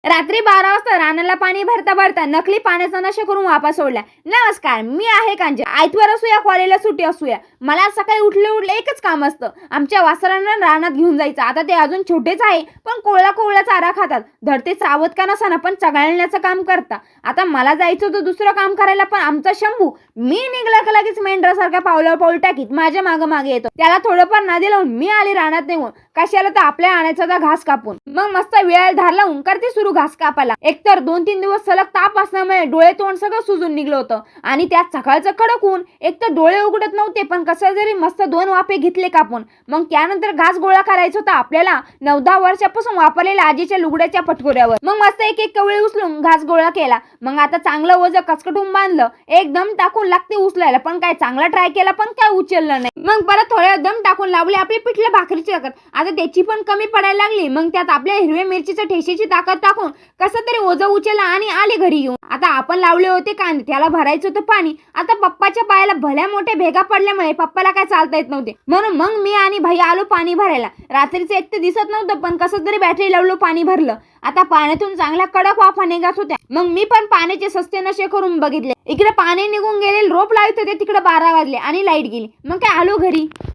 रात्री 12 वाजता रानाला पाणी भरता भरता नकली पाण्याचा नशा करून वापस सोडला. नमस्कार, मी आहे कांचन. आयतवार असू या कॉलेजला सुट्टी असू या, मला सकाळी उठले एकच काम असतं, आमच्या वासरांना रानात घेऊन जायचं. आता ते अजून छोटेच आहे, पण कोवळा चारा खातात. धडते चावत का नसाना पण चघळण्याचं काम करता. आता मला जायचं होतं दुसरं काम करायला, पण आमचा शंभू मी निघला का लगेच मेंढरासारख्या पावलावर पाऊल टाकीत माझ्या मागे येतो. त्याला थोडंफार नादी लावून मी आली रानात निघून. कशाला तर आपल्या आणायचा घास कापून. मग मस्त वेळ धार लावून करते सुरू घास कापायला. एकतर 2-3 दिवस सलग ताप असल्यामुळे डोळे तोंड सगळं सुजून निघलं होतं आणि त्यात सकाळचं कडक ऊन. एक तर डोळे उघडत नव्हते, पण कसं जरी मस्त 2 वाफे घेतले कापून. मग त्यानंतर घास गोळा करायचा होता आपल्याला 9-10 वर्षापासून वापरलेल्या आजीच्या लुगड्याच्या पटकोऱ्यावर. मग मस्त एक कवळी उचलून घास गोळा केला. मग आता चांगलं वजन कचकटून बांधलं. एक दम टाकून लागते उचलायला, पण काय चांगला ट्राय केला पण काय उचललं नाही. मग परत थोड्या दम टाकून लावली आपली पिठल्या भाकरीची ताकद. आता त्याची पण कमी पडायला लागली. मग त्यात आपल्या हिरव्या मिरचीच्या ठेशीची ताकद टाकून कसं तरी ओझं उचललं आणि आले घरी येऊन. आता आपण लावले होते कांदे, त्याला भरायचं होतं पाणी. आता पप्पाच्या पायाला भल्या मोठ्या भेगा पडल्यामुळे पप्पाला काय चालता येत नव्हते, म्हणून मग मी आणि भाई आलो पाणी भरायला. रात्रीचं एक तर दिसत नव्हतं, पण कसं तरी बॅटरी लावलो पाणी भरलं. आता पाण्यातून चांगल्या कडक वाफा निघत होत्या. मग मी पण पाण्याचे सस्ते नशे करून बघितले. इकडे पाणी निघून गेले, रोप लावत होते, तिकडे 12 वाजले आणि लाईट गेली. मग काय आलो घरी.